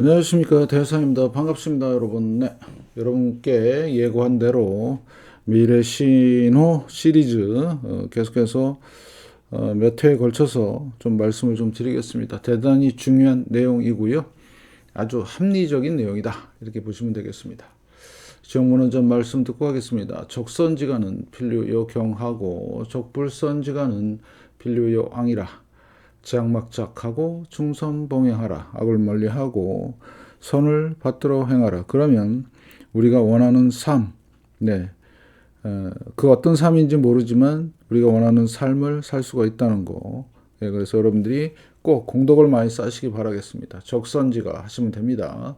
안녕하십니까, 대사입니다. 반갑습니다, 여러분. 네, 여러분께 예고한 대로 미래 신호 시리즈 계속해서 몇 회에 걸쳐서 좀 말씀을 좀 드리겠습니다. 대단히 중요한 내용이고요. 아주 합리적인 내용이다, 이렇게 보시면 되겠습니다. 정문은 좀 말씀 듣고 하겠습니다. 적선지간은 필류요 경하고 적불선지간은 필류요 앙이라. 제약막작하고 중선봉행하라. 악을 멀리하고 선을 받들어 행하라. 그러면 우리가 원하는 삶, 네, 그 어떤 삶인지 모르지만 우리가 원하는 삶을 살 수가 있다는 거. 네, 그래서 여러분들이 꼭 공덕을 많이 쌓으시기 바라겠습니다. 적선지가 하시면 됩니다.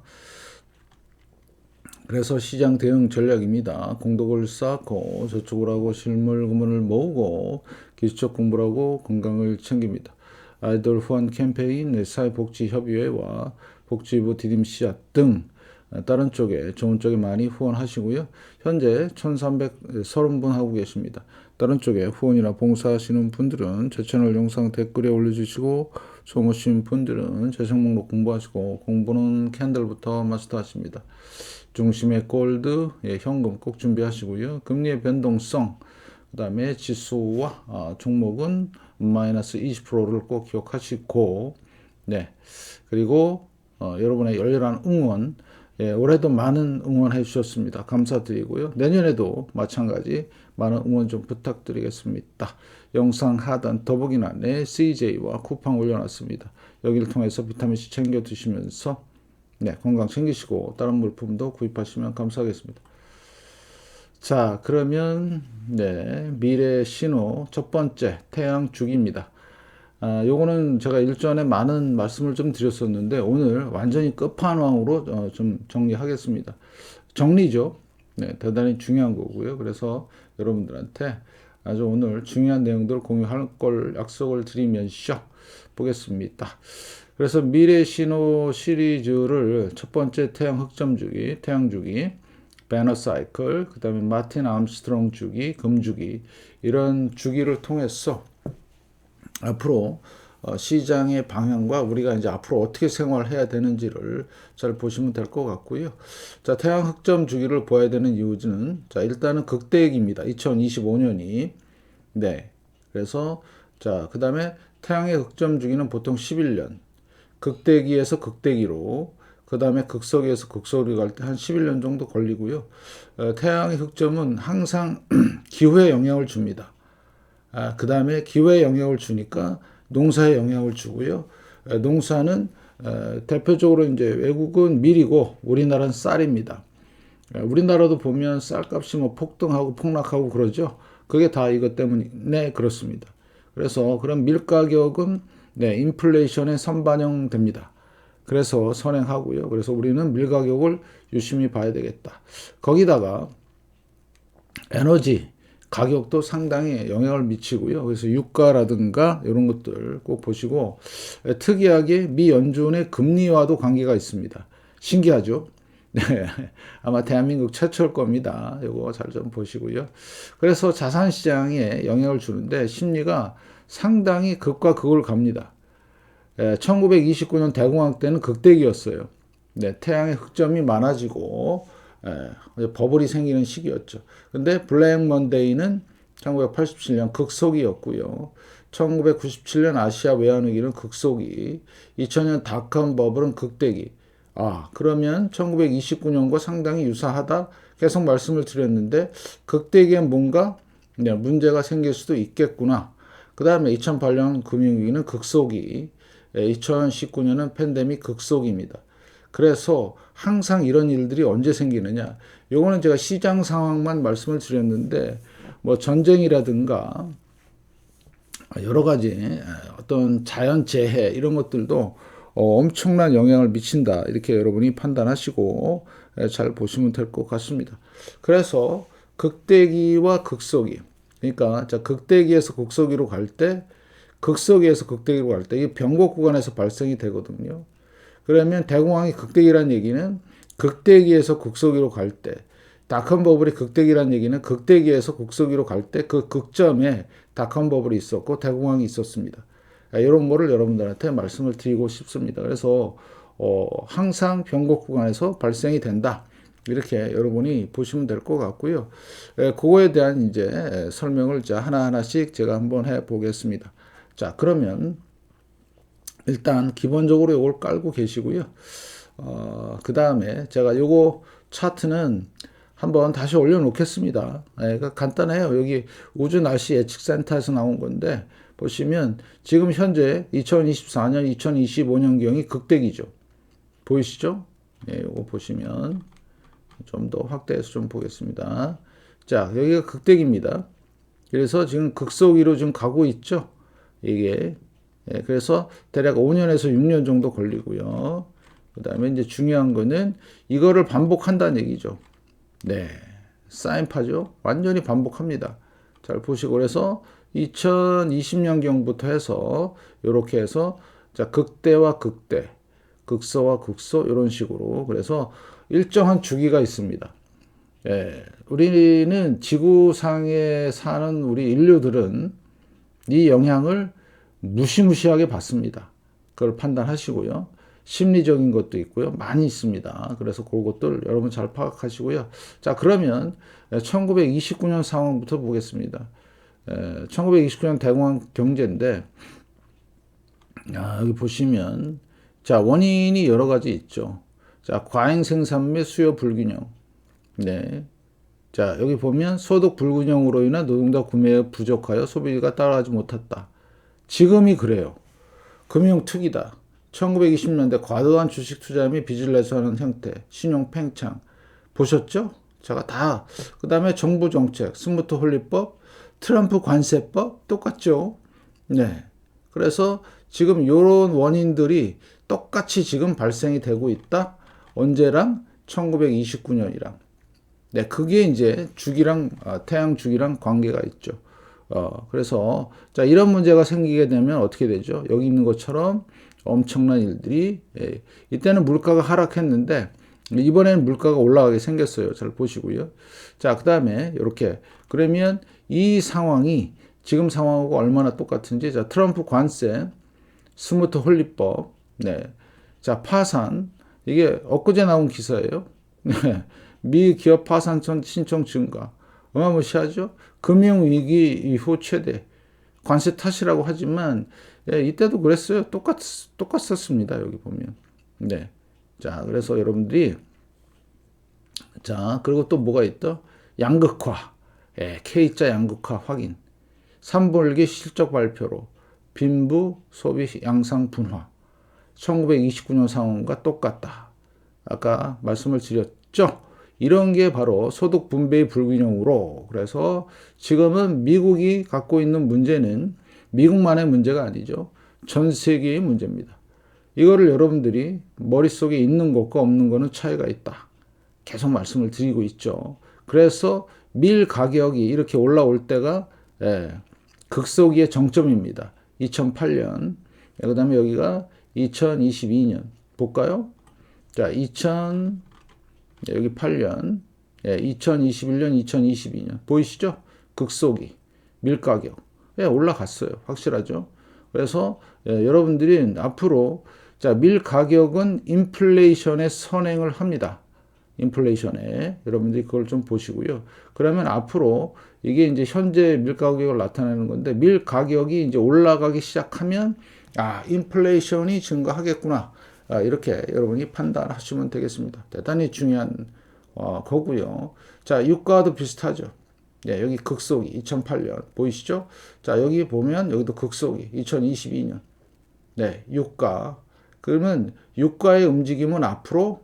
그래서 시장 대응 전략입니다. 공덕을 쌓고 저축을 하고 실물 금원을 모으고 기술적 공부를 하고 건강을 챙깁니다. 아이돌 후원 캠페인, 사회복지협의회와 복지부 디딤 씨앗 등 다른 쪽에 좋은 쪽에 많이 후원하시고요. 현재 1330분 하고 계십니다. 다른 쪽에 후원이나 봉사하시는 분들은 제 채널 영상 댓글에 올려주시고 좋으신 분들은 재생 목록 공부하시고 공부는 캔들부터 마스터하십니다. 중심의 골드, 현금 꼭 준비하시고요. 금리의 변동성, 그 다음에 지수와 종목은 마이너스 20%를 꼭 기억하시고, 네. 그리고 여러분의 열렬한 응원, 올해도 많은 응원해 주셨습니다. 감사드리고요. 내년에도 마찬가지 많은 응원 좀 부탁드리겠습니다. 영상 하단 더보기란에 CJ와 쿠팡 올려놨습니다. 여기를 통해서 비타민C 챙겨 드시면서 건강 챙기시고 다른 물품도 구입하시면 감사하겠습니다. 자, 그러면 미래 신호 첫 번째 태양 주기입니다. 요거는 제가 일전에 많은 말씀을 좀 드렸었는데 오늘 완전히 끝판왕으로 좀 정리하겠습니다. 정리죠. 대단히 중요한 거고요. 그래서 여러분들한테 아주 오늘 중요한 내용들을 공유할 걸 약속을 드리면서 보겠습니다. 그래서 미래 신호 시리즈를 첫 번째 태양 흑점 주기, 태양 주기, 배너 사이클, 그 다음에 마틴 암스트롱 주기, 금주기, 이런 주기를 통해서 앞으로 시장의 방향과 우리가 이제 앞으로 어떻게 생활해야 되는지를 잘 보시면 될 것 같고요. 자, 태양 흑점 주기를 보아야 되는 이유는, 자, 일단은 극대액입니다. 2025년이. 네. 그래서, 자, 그 다음에 태양의 흑점 주기는 보통 11년. 극대기에서 극대기로, 그 다음에 극석에서 극석으로 갈 때 한 11년 정도 걸리고요. 태양의 흑점은 항상 기후에 영향을 줍니다. 그 다음에 기후에 영향을 주니까 농사에 영향을 주고요. 농사는 대표적으로 이제 외국은 밀이고 우리나라는 쌀입니다. 우리나라도 보면 쌀값이 뭐 폭등하고 폭락하고 그러죠. 그게 다 이것 때문에 그렇습니다. 그래서 그런 밀 가격은 인플레이션에 선반영됩니다. 그래서 선행하고요. 그래서 우리는 밀 가격을 유심히 봐야 되겠다. 거기다가 에너지 가격도 상당히 영향을 미치고요. 그래서 유가라든가 이런 것들 꼭 보시고, 특이하게 미 연준의 금리와도 관계가 있습니다. 신기하죠? 네, 아마 대한민국 최초일 겁니다. 이거 잘 좀 보시고요. 그래서 자산시장에 영향을 주는데 심리가 상당히 극과 극을 갑니다. 1929년 대공황 때는 극대기였어요. 태양의 흑점이 많아지고 버블이 생기는 시기였죠. 근데 블랙 먼데이는 1987년 극속이었고요. 1997년 아시아 외환위기는 극속이, 2000년 닷컴 버블은 극대기. 그러면 1929년과 상당히 유사하다 계속 말씀을 드렸는데 극대기에 뭔가 문제가 생길 수도 있겠구나. 그 다음에 2008년 금융위기는 극속이, 2019년은 팬데믹 극속입니다. 그래서 항상 이런 일들이 언제 생기느냐. 요거는 제가 시장 상황만 말씀을 드렸는데 뭐 전쟁이라든가 여러 가지 어떤 자연재해 이런 것들도 엄청난 영향을 미친다. 이렇게 여러분이 판단하시고 잘 보시면 될 것 같습니다. 그래서 극대기와 극소기. 그러니까 자, 극대기에서 극소기로 갈 때, 극소기에서 극대기로 갈 때 이게 변곡 구간에서 발생이 되거든요. 그러면 대공황이 극대기란 얘기는 극대기에서 극소기로 갈 때, 닷컴 버블이 극대기란 얘기는 극대기에서 극소기로 갈 때 그 극점에 닷컴 버블이 있었고 대공황이 있었습니다. 이런 거를 여러분들한테 말씀을 드리고 싶습니다. 그래서 항상 변곡 구간에서 발생이 된다. 이렇게 여러분이 보시면 될 것 같고요. 그거에 대한 이제 설명을 자 하나하나씩 제가 한번 해 보겠습니다. 자, 그러면 일단 기본적으로 이걸 깔고 계시고요. 그 다음에 제가 요거 차트는 한번 다시 올려놓겠습니다. 그러니까 간단해요. 여기 우주 날씨 예측센터에서 나온 건데 보시면 지금 현재 2024년, 2025년경이 극대기죠. 보이시죠? 요거 보시면 좀 더 확대해서 좀 보겠습니다. 자, 여기가 극대기입니다. 그래서 지금 극소기로 지금 가고 있죠. 이게 그래서 대략 5년에서 6년 정도 걸리고요. 그 다음에 이제 중요한 거는 이거를 반복한다는 얘기죠. 네. 사인파죠. 완전히 반복합니다. 잘 보시고 그래서 2020년경부터 해서 이렇게 해서 자, 극대와 극대, 극소와 극소 이런 식으로 그래서 일정한 주기가 있습니다. 우리는 지구상에 사는 우리 인류들은 이 영향을 무시무시하게 받습니다. 그걸 판단하시고요. 심리적인 것도 있고요. 많이 있습니다. 그래서 그것들 여러분 잘 파악하시고요. 자, 그러면 1929년 상황부터 보겠습니다. 1929년 대공황 경제인데 여기 보시면 자, 원인이 여러 가지 있죠. 자, 과잉 생산 및 수요 불균형. 네. 자, 여기 보면 소득 불균형으로 인한 노동자 구매가 부족하여 소비가 따라가지 못했다. 지금이 그래요. 금융특이다. 1920년대 과도한 주식 투자 및 빚을 내서 하는 형태, 신용 팽창. 보셨죠? 제가 다, 그 다음에 정부 정책, 스무트 홀리법, 트럼프 관세법, 똑같죠? 네. 그래서 지금 이런 원인들이 똑같이 지금 발생이 되고 있다. 언제랑? 1929년이랑. 네, 그게 이제 주기랑, 태양 주기랑 관계가 있죠. 그래서, 자, 이런 문제가 생기게 되면 어떻게 되죠? 여기 있는 것처럼 엄청난 일들이, 이때는 물가가 하락했는데, 이번에는 물가가 올라가게 생겼어요. 잘 보시고요. 자, 그 다음에, 이렇게. 그러면 이 상황이 지금 상황하고 얼마나 똑같은지, 자, 트럼프 관세, 스무트 홀리법, 네. 자, 파산. 이게 엊그제 나온 기사예요. 네. 미 기업 파산 신청 증가. 어마무시하죠? 금융위기 이후 최대. 관세 탓이라고 하지만, 이때도 그랬어요. 똑같았습니다. 여기 보면. 네. 자, 그래서 여러분들이, 자, 그리고 또 뭐가 있다? 양극화. K자 양극화 확인. 3분기 실적 발표로 빈부 소비 양상 분화. 1929년 상황과 똑같다. 아까 말씀을 드렸죠? 이런 게 바로 소득 분배의 불균형으로 그래서 지금은 미국이 갖고 있는 문제는 미국만의 문제가 아니죠. 전 세계의 문제입니다. 이거를 여러분들이 머릿속에 있는 것과 없는 것은 차이가 있다. 계속 말씀을 드리고 있죠. 그래서 밀 가격이 이렇게 올라올 때가 극소기의 정점입니다. 2008년. 그 다음에 여기가 2022년. 볼까요? 자, 여기 8년. 2021년, 2022년. 보이시죠? 극소기. 밀가격. 올라갔어요. 확실하죠? 그래서 여러분들이 앞으로 자, 밀가격은 인플레이션에 선행을 합니다. 인플레이션에 여러분들이 그걸 좀 보시고요. 그러면 앞으로 이게 이제 현재 밀가격을 나타내는 건데 밀가격이 이제 올라가기 시작하면 인플레이션이 증가하겠구나. 이렇게 여러분이 판단하시면 되겠습니다. 대단히 중요한 거고요. 자, 유가도 비슷하죠. 여기 극소기 2008년 보이시죠? 자, 여기 보면 여기도 극소기 2022년. 네, 유가. 그러면 유가의 움직임은 앞으로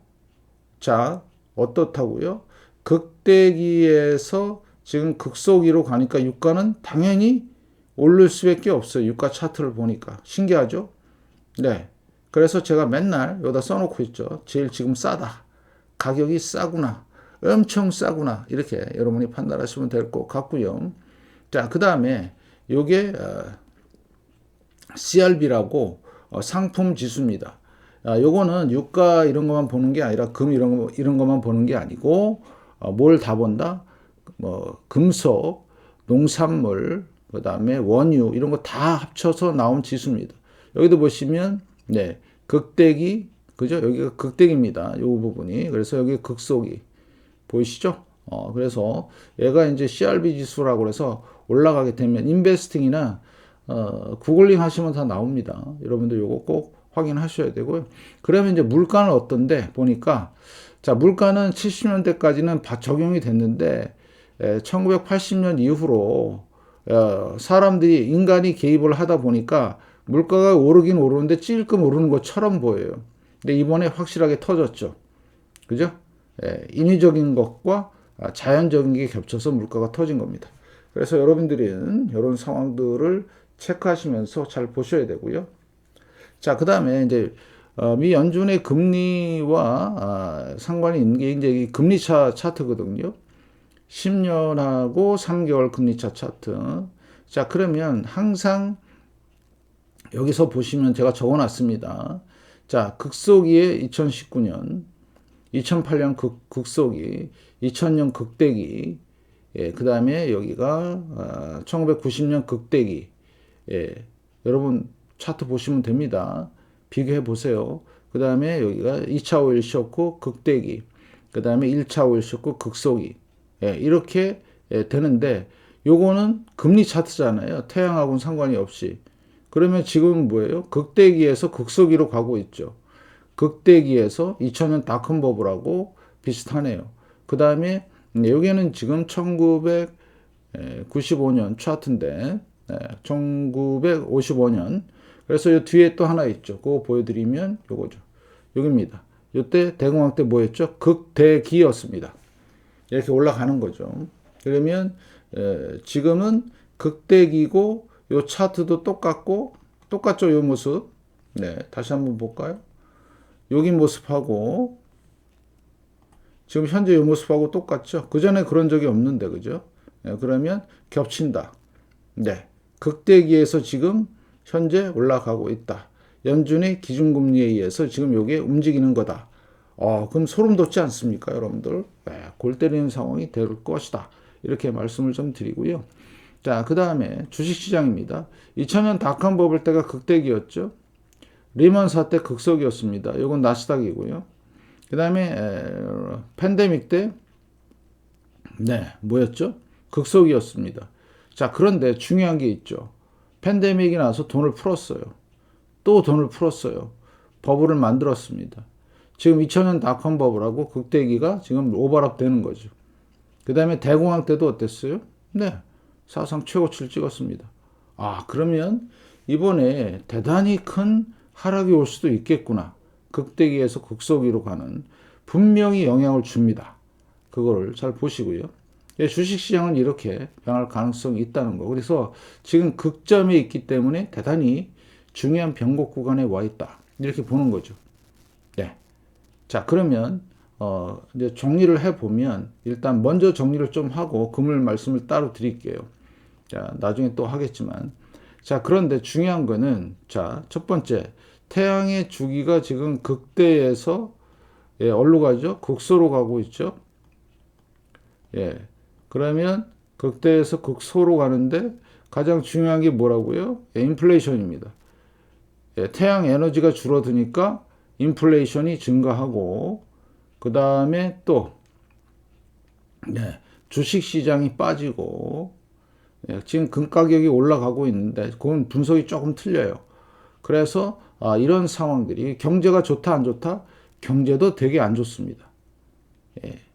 자, 어떻다고요? 극대기에서 지금 극소기로 가니까 유가는 당연히 오를 수밖에 없어요. 유가 차트를 보니까. 신기하죠? 네. 그래서 제가 맨날 여기다 써놓고 있죠. 제일 지금 싸다. 가격이 싸구나. 엄청 싸구나. 이렇게 여러분이 판단하시면 될 것 같고요. 자, 그 다음에 요게 CRB라고 상품 지수입니다. 요거는 유가 이런 것만 보는 게 아니라 금 이런 것만 보는 게 아니고 뭘 다 본다? 뭐 금속, 농산물, 그다음에 원유 이런 거 다 합쳐서 나온 지수입니다. 여기도 보시면 네, 극대기, 그죠? 여기가 극대기입니다. 이 부분이. 그래서 여기 극소기. 보이시죠? 그래서 얘가 이제 CRB 지수라고 해서 올라가게 되면 인베스팅이나 구글링 하시면 다 나옵니다. 여러분들 요거 꼭 확인하셔야 되고요. 그러면 이제 물가는 어떤데 보니까 자, 물가는 70년대까지는 적용이 됐는데 1980년 이후로 사람들이 인간이 개입을 하다 보니까 물가가 오르긴 오르는데 찔끔 오르는 것처럼 보여요. 근데 이번에 확실하게 터졌죠. 그죠? 인위적인 것과 자연적인 게 겹쳐서 물가가 터진 겁니다. 그래서 여러분들은 이런 상황들을 체크하시면서 잘 보셔야 되고요. 자, 그 다음에 이제 미 연준의 금리와 상관이 있는 게 이제 이 금리차 차트거든요. 10년하고 3개월 금리차 차트. 자, 그러면 항상 여기서 보시면 제가 적어 놨습니다. 자, 극소기에 2019년, 2008년 극소기, 2000년 극대기, 그 다음에 여기가 1990년 극대기. 여러분 차트 보시면 됩니다. 비교해 보세요. 그 다음에 여기가 2차 오일 쇼크 극대기, 그 다음에 1차 오일 쇼크 극소기. 이렇게 되는데 요거는 금리 차트잖아요. 태양하고는 상관이 없이. 그러면 지금은 뭐예요? 극대기에서 극소기로 가고 있죠. 극대기에서 2000년 닷컴 버블하고 비슷하네요. 그 다음에 여기는 지금 1995년 차트인데 1955년. 그래서 이 뒤에 또 하나 있죠. 그거 보여드리면 요거죠. 여기입니다. 이때 대공황 때 뭐였죠? 극대기였습니다. 이렇게 올라가는 거죠. 그러면 지금은 극대기고 요 차트도 똑같죠? 요 모습. 네, 다시 한번 볼까요? 여기 모습하고 지금 현재 이 모습하고 똑같죠? 그 전에 그런 적이 없는데, 그죠? 네, 그러면 겹친다. 네, 극대기에서 지금 현재 올라가고 있다. 연준의 기준금리에 의해서 지금 이게 움직이는 거다. 그럼 소름 돋지 않습니까, 여러분들? 네, 골 때리는 상황이 될 것이다. 이렇게 말씀을 좀 드리고요. 자, 그 다음에 주식시장입니다. 2000년 닷컴 버블 때가 극대기였죠. 리먼 사태 극소기였습니다. 이건 나스닥이고요. 그 다음에 팬데믹 때 뭐였죠? 극소기였습니다. 자, 그런데 중요한 게 있죠. 팬데믹이 나서 돈을 풀었어요. 또 돈을 풀었어요. 버블을 만들었습니다. 지금 2000년 닷컴 버블하고 극대기가 지금 오버랩 되는 거죠. 그 다음에 대공황 때도 어땠어요? 네, 사상 최고치를 찍었습니다. 그러면 이번에 대단히 큰 하락이 올 수도 있겠구나. 극대기에서 극소기로 가는 분명히 영향을 줍니다. 그거를 잘 보시고요. 주식시장은 이렇게 변할 가능성이 있다는 거. 그래서 지금 극점에 있기 때문에 대단히 중요한 변곡 구간에 와 있다. 이렇게 보는 거죠. 네. 자, 그러면 이제 정리를 해보면 일단 먼저 정리를 좀 하고 금을 말씀을 따로 드릴게요. 자, 나중에 또 하겠지만. 자, 그런데 중요한 거는 자, 첫 번째 태양의 주기가 지금 극대에서 어디로 가죠? 극소로 가고 있죠. 그러면 극대에서 극소로 가는데 가장 중요한 게 뭐라고요? 인플레이션입니다. 태양 에너지가 줄어드니까 인플레이션이 증가하고 그 다음에 또 주식시장이 빠지고 지금 금 가격이 올라가고 있는데 그건 분석이 조금 틀려요. 그래서 이런 상황들이 경제가 좋다 안 좋다? 경제도 되게 안 좋습니다.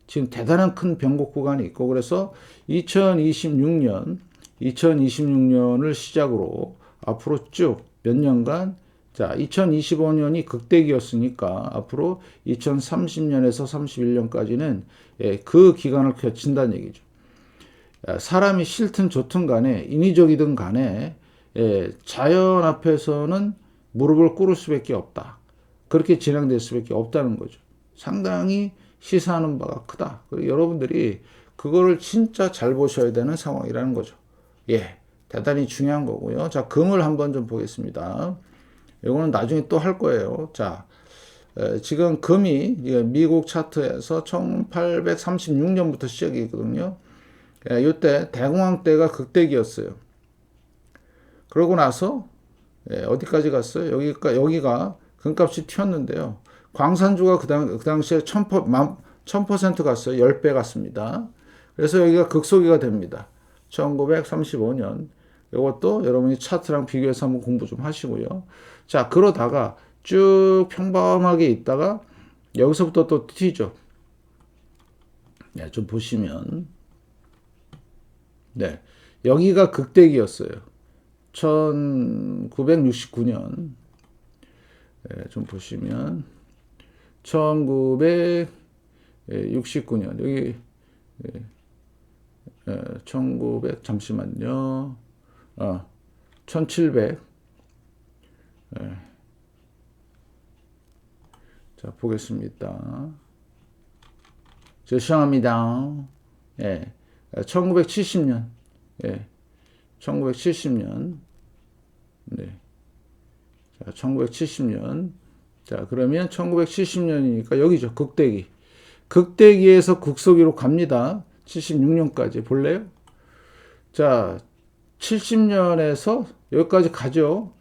지금 대단한 큰 변곡 구간이 있고 그래서 2026년을 시작으로 앞으로 쭉 몇 년간 자 2025년이 극대기였으니까 앞으로 2030년에서 31년까지는 그 기간을 거친다는 얘기죠. 사람이 싫든 좋든 간에 인위적이든 간에 자연 앞에서는 무릎을 꿇을 수밖에 없다. 그렇게 진행될 수밖에 없다는 거죠. 상당히 시사하는 바가 크다. 여러분들이 그거를 진짜 잘 보셔야 되는 상황이라는 거죠. 대단히 중요한 거고요. 자, 금을 한번 좀 보겠습니다. 이거는 나중에 또 할 거예요. 자, 지금 금이 미국 차트에서 1836년부터 시작이거든요. 이때 대공황 때가 극대기였어요. 그러고 나서 어디까지 갔어요? 여기가 금값이 튀었는데요. 광산주가 그 당시에 1000% 갔어요. 10배 갔습니다. 그래서 여기가 극소기가 됩니다. 1935년. 이것도 여러분이 차트랑 비교해서 한번 공부 좀 하시고요. 자, 그러다가 쭉 평범하게 있다가 여기서부터 또 튀죠. 네, 좀 보시면. 네. 여기가 극대기였어요. 1969년. 네, 좀 보시면. 1969년. 여기, 잠시만요. 1700. 자, 보겠습니다. 죄송합니다. 예. 1970년. 예. 1970년. 네. 자, 1970년. 자, 그러면 1970년이니까 여기죠. 극대기. 극대기에서 극소기로 갑니다. 76년까지. 볼래요? 자, 70년에서 여기까지 가죠.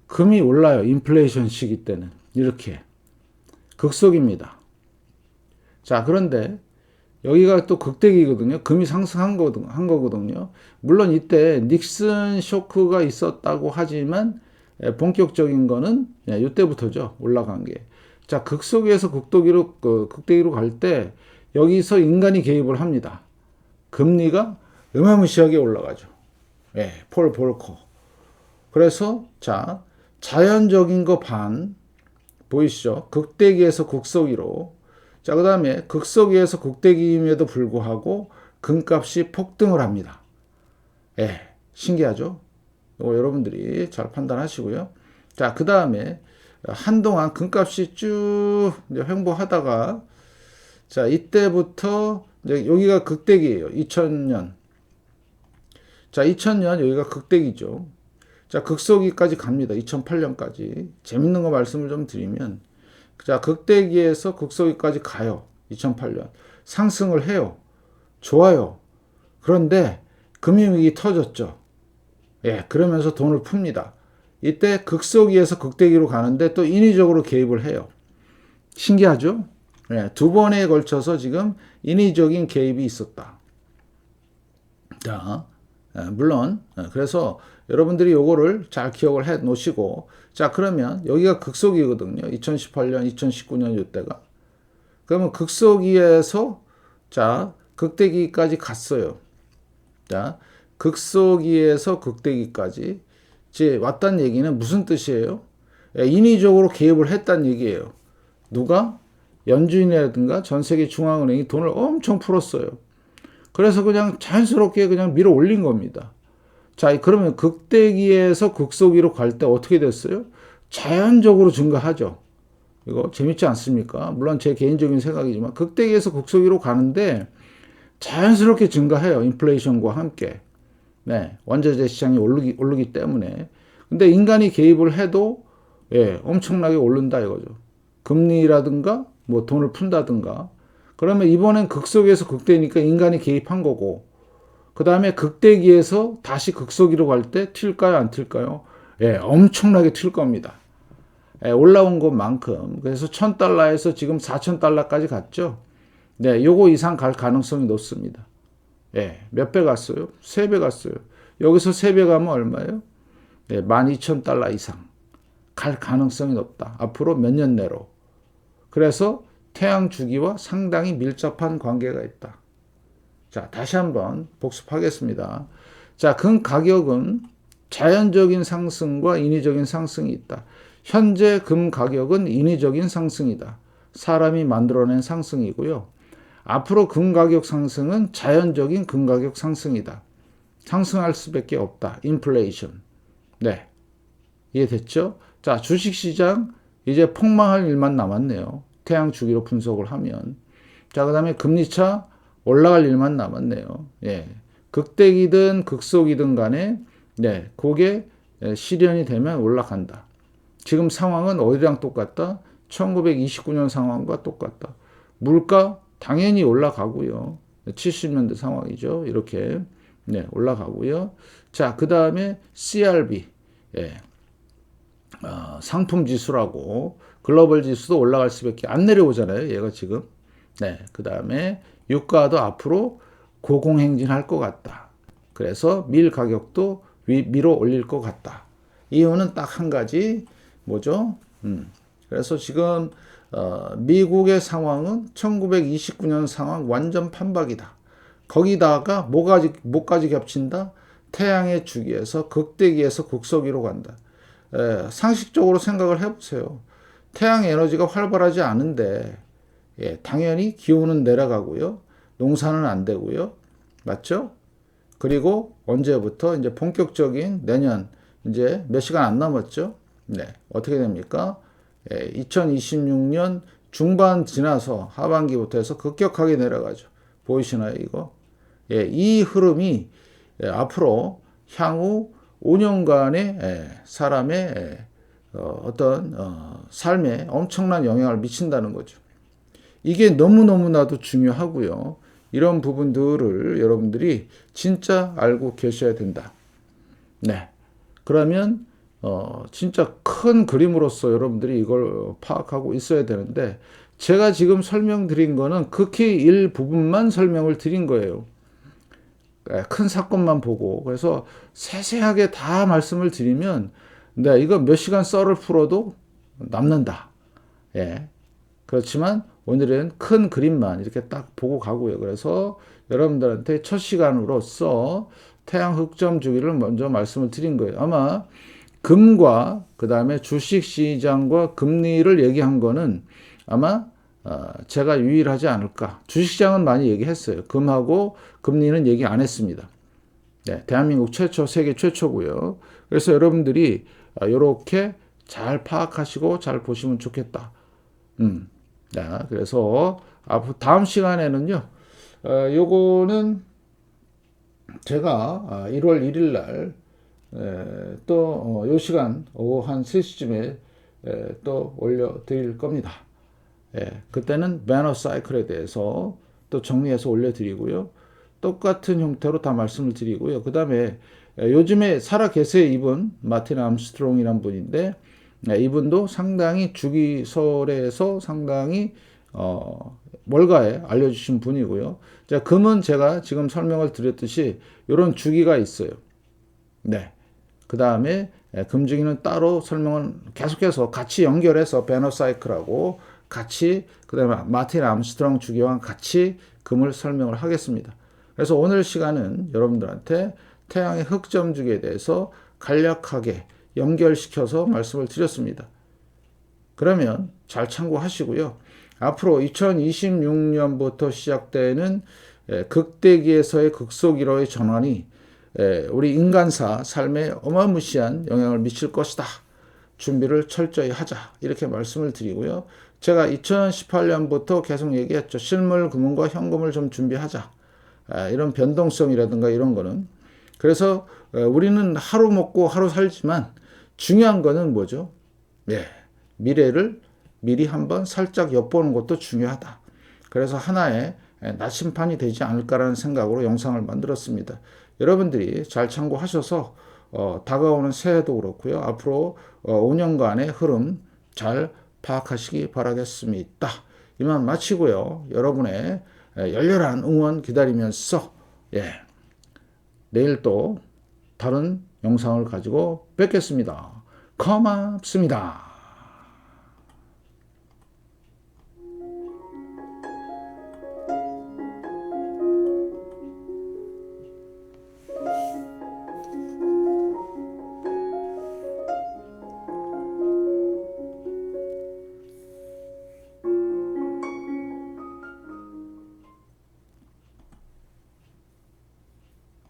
금이 올라요. 인플레이션 시기 때는. 이렇게. 극소기입니다. 자, 그런데 여기가 또 극대기거든요. 금이 상승한 거거든요. 물론 이때 닉슨 쇼크가 있었다고 하지만 본격적인 거는 이때부터죠. 올라간 게. 자, 극소기에서 극대기로 갈 때 여기서 인간이 개입을 합니다. 금리가 어마무시하게 올라가죠. 예, 폴 볼커. 그래서 자, 자연적인 거 반 보이시죠? 극대기에서 극소기로. 자, 그 다음에 극소기에서 극대기임에도 불구하고 금값이 폭등을 합니다. 예, 신기하죠? 이거 여러분들이 잘 판단하시고요. 자, 그 다음에 한동안 금값이 쭉 횡보하다가 자, 이때부터 이제 여기가 극대기예요. 2000년. 자, 2000년 여기가 극대기죠. 자, 극소기까지 갑니다. 2008년까지. 재밌는 거 말씀을 좀 드리면 자, 극대기에서 극소기까지 가요. 2008년. 상승을 해요. 좋아요. 그런데 금융위기 터졌죠. 예, 그러면서 돈을 풉니다. 이때 극소기에서 극대기로 가는데 또 인위적으로 개입을 해요. 신기하죠? 예, 두 번에 걸쳐서 지금 인위적인 개입이 있었다. 자, 물론 그래서 여러분들이 요거를 잘 기억을 해 놓으시고 자, 그러면 여기가 극소기거든요. 2018년, 2019년 이때가. 그러면 극소기에서 자, 극대기까지 갔어요. 자, 극소기에서 극대기까지 이제 왔다는 얘기는 무슨 뜻이에요? 인위적으로 개입을 했다는 얘기예요. 누가? 연준이라든가 전 세계 중앙은행이 돈을 엄청 풀었어요. 그래서 그냥 자연스럽게 그냥 밀어 올린 겁니다. 자, 그러면 극대기에서 극소기로 갈 때 어떻게 됐어요? 자연적으로 증가하죠. 이거 재밌지 않습니까? 물론 제 개인적인 생각이지만 극대기에서 극소기로 가는데 자연스럽게 증가해요. 인플레이션과 함께. 네, 원자재 시장이 오르기 때문에. 근데 인간이 개입을 해도 예, 엄청나게 오른다 이거죠. 금리라든가 뭐 돈을 푼다든가. 그러면 이번엔 극소기에서 극대니까 인간이 개입한 거고. 그 다음에 극대기에서 다시 극소기로 갈 때 튈까요? 안 튈까요? 예, 엄청나게 튈 겁니다. 예, 올라온 것만큼. 그래서 $1,000에서 지금 $4,000까지 갔죠. 네, 요거 이상 갈 가능성이 높습니다. 예, 몇 배 갔어요? 3배 갔어요. 여기서 3배 가면 얼마예요? 예, $12,000 이상 갈 가능성이 높다. 앞으로 몇 년 내로. 그래서 태양 주기와 상당히 밀접한 관계가 있다. 자, 다시 한번 복습하겠습니다. 자, 금 가격은 자연적인 상승과 인위적인 상승이 있다. 현재 금 가격은 인위적인 상승이다. 사람이 만들어낸 상승이고요. 앞으로 금 가격 상승은 자연적인 금 가격 상승이다. 상승할 수밖에 없다. 인플레이션. 네. 이해됐죠? 자, 주식시장 이제 폭망할 일만 남았네요. 태양 주기로 분석을 하면. 자, 그 다음에 금리차 올라갈 일만 남았네요. 예. 극대기든 극소기든 간에 네, 그게 실현이 되면 올라간다. 지금 상황은 어디랑 똑같다? 1929년 상황과 똑같다. 물가 당연히 올라가고요. 70년대 상황이죠. 이렇게 네, 올라가고요. 자, 그 다음에 CRB. 예. 상품 지수라고 글로벌 지수도 올라갈 수밖에 안 내려오잖아요. 얘가 지금. 네. 그 다음에 유가도 앞으로 고공행진할 것 같다. 그래서 밀 가격도 위로 올릴 것 같다. 이유는 딱 한 가지 뭐죠? 그래서 지금 미국의 상황은 1929년 상황 완전 판박이다. 거기다가 뭐까지 겹친다? 태양의 주기에서 극대기에서 극소기로 간다. 상식적으로 생각을 해보세요. 태양 에너지가 활발하지 않은데 당연히 기온은 내려가고요. 농사는 안 되고요. 맞죠? 그리고 언제부터 이제 본격적인 내년 이제 몇 시간 안 남았죠? 네. 어떻게 됩니까? 2026년 중반 지나서 하반기부터 해서 급격하게 내려가죠. 보이시나요, 이거? 이 흐름이 앞으로 향후 5년간의 사람의 어떤 삶에 엄청난 영향을 미친다는 거죠. 이게 너무너무나도 중요하고요. 이런 부분들을 여러분들이 진짜 알고 계셔야 된다. 네. 그러면 진짜 큰 그림으로서 여러분들이 이걸 파악하고 있어야 되는데 제가 지금 설명드린 거는 극히 일부분만 설명을 드린 거예요. 큰 사건만 보고 그래서 세세하게 다 말씀을 드리면 네, 이거 몇 시간 썰을 풀어도 남는다. 예. 그렇지만 오늘은 큰 그림만 이렇게 딱 보고 가고요. 그래서 여러분들한테 첫 시간으로서 태양 흑점 주기를 먼저 말씀을 드린 거예요. 아마 금과 그 다음에 주식시장과 금리를 얘기한 거는 아마 제가 유일하지 않을까. 주식시장은 많이 얘기했어요. 금하고 금리는 얘기 안 했습니다. 네, 대한민국 최초, 세계 최초고요. 그래서 여러분들이 이렇게 잘 파악하시고 잘 보시면 좋겠다. 네, 그래서 다음 시간에는요. 요거는 제가 1월 1일 날 또 요 시간 오후 한 3시쯤에 또 올려드릴 겁니다. 그때는 매너 사이클에 대해서 또 정리해서 올려드리고요. 똑같은 형태로 다 말씀을 드리고요. 그 다음에 요즘에 살아 계세요. 이분 마틴 암스트롱이란 분인데 이분도 상당히 주기설에서 상당히 월가에 알려주신 분이고요. 자, 금은 제가 지금 설명을 드렸듯이 이런 주기가 있어요. 네. 그 다음에 금주기는 따로 설명을 계속해서 같이 연결해서 배너 사이클하고 같이 그 다음에 마틴 암스트롱 주기와 같이 금을 설명을 하겠습니다. 그래서 오늘 시간은 여러분들한테 태양의 흑점 주기에 대해서 간략하게 연결시켜서 말씀을 드렸습니다. 그러면 잘 참고하시고요. 앞으로 2026년부터 시작되는 극대기에서의 극소기로의 전환이 우리 인간사 삶에 어마무시한 영향을 미칠 것이다. 준비를 철저히 하자. 이렇게 말씀을 드리고요. 제가 2018년부터 계속 얘기했죠. 실물 금융과 현금을 좀 준비하자. 이런 변동성이라든가 이런 거는. 그래서 우리는 하루 먹고 하루 살지만 중요한 거는 뭐죠? 미래를 미리 한번 살짝 엿보는 것도 중요하다. 그래서 하나의 나침판이 되지 않을까라는 생각으로 영상을 만들었습니다. 여러분들이 잘 참고하셔서 다가오는 새해도 그렇고요. 앞으로 5년간의 흐름 잘 파악하시기 바라겠습니다. 이만 마치고요. 여러분의 열렬한 응원 기다리면서 내일 또 다른 영상을 가지고 뵙겠습니다. 고맙습니다.